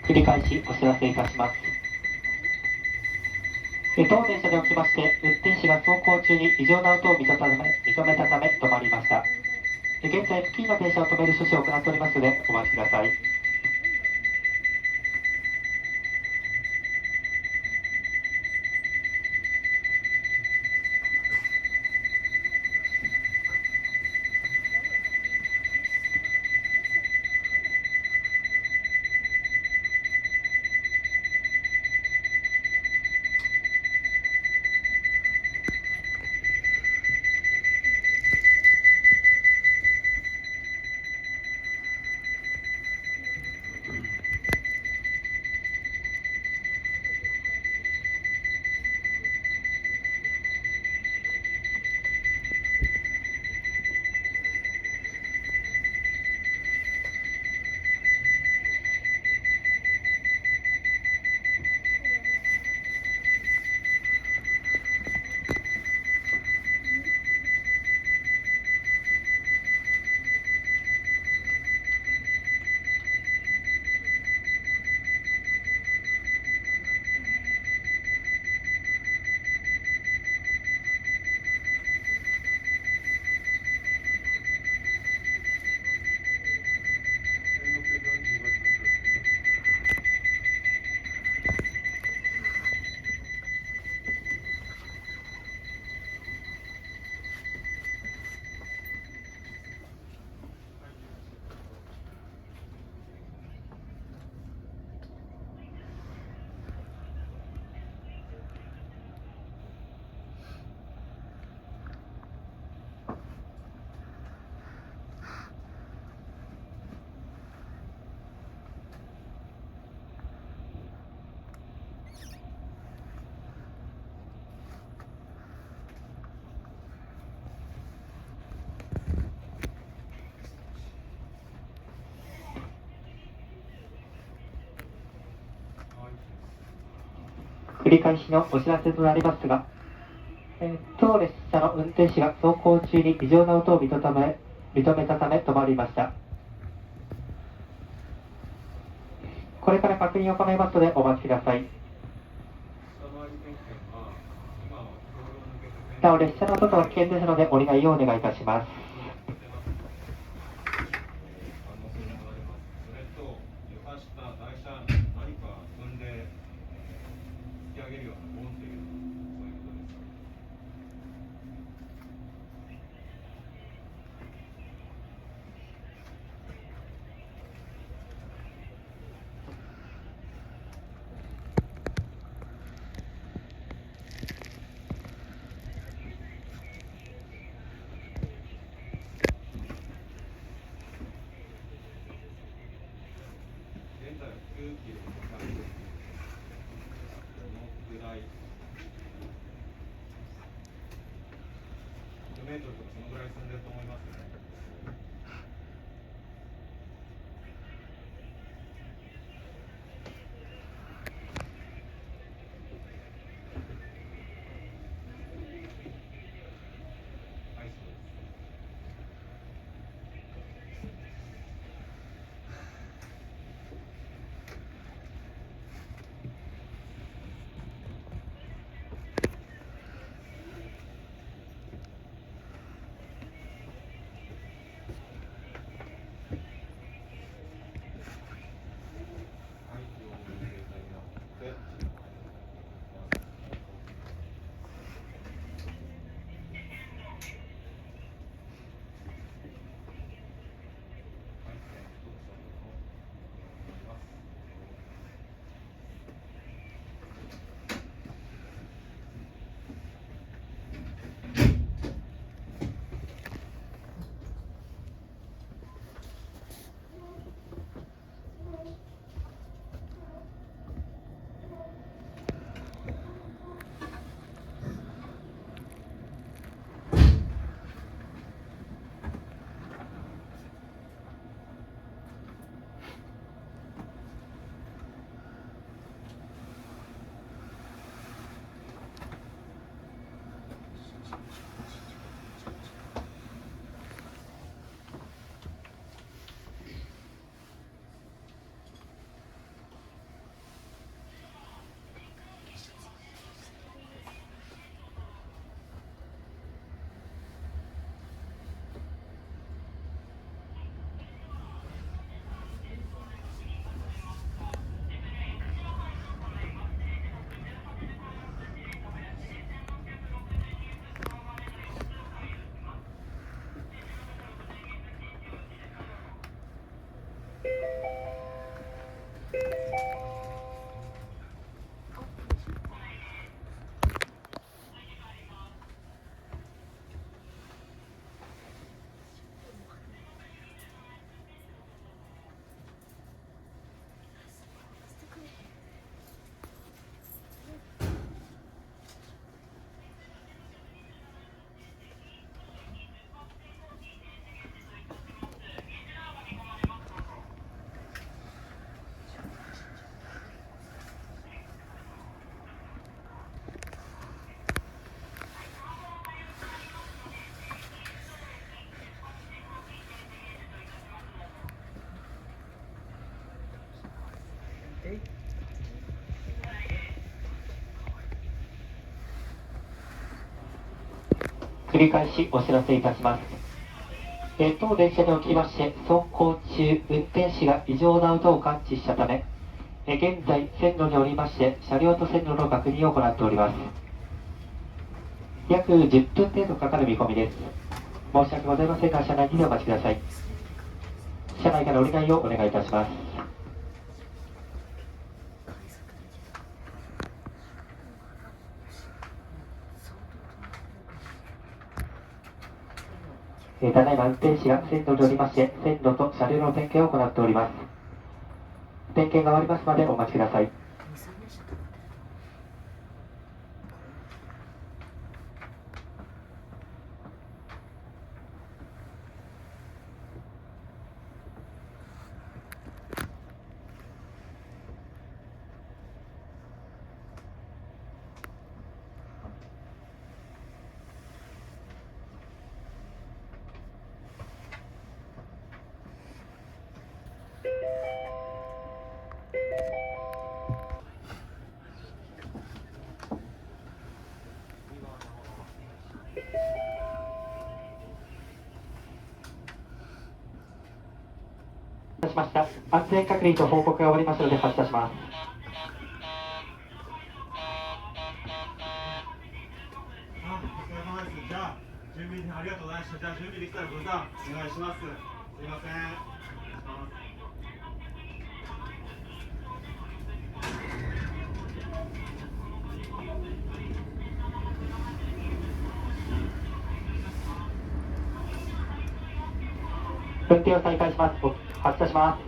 繰り返しお知らせいたします。当電車におきまして、運転士が走行中に異常な音を認めたため止まりました。現在、付近の電車を止める処置を行っておりますので、お待ちください。繰り返しのお知らせとなりますが、当列車の運転士が走行中に異常な音を認めたため止まりました。これから確認を行いますのでお待ちください。なお列車の外は危険ですのでご理解をお願いいたします。繰り返しお知らせいたします。当電車におきまして、走行中、運転士が異常な音を感知したため、現在、線路におりまして、車両と線路の確認を行っております。約10分程度かかる見込みです。申し訳ございませんが、車内にてお待ちください。車内から降りないようお願いいたします。ただいま運転士が線路におりまして、線路と車両の点検を行っております。点検が終わりますまでお待ちください。いたしました。安全確認と報告が終わりましたので発車します。お疲れ様です。じゃあ準備ありがとうございました。じゃあ準備できたら分担お願いします。すいません。運転を再開します。発車します。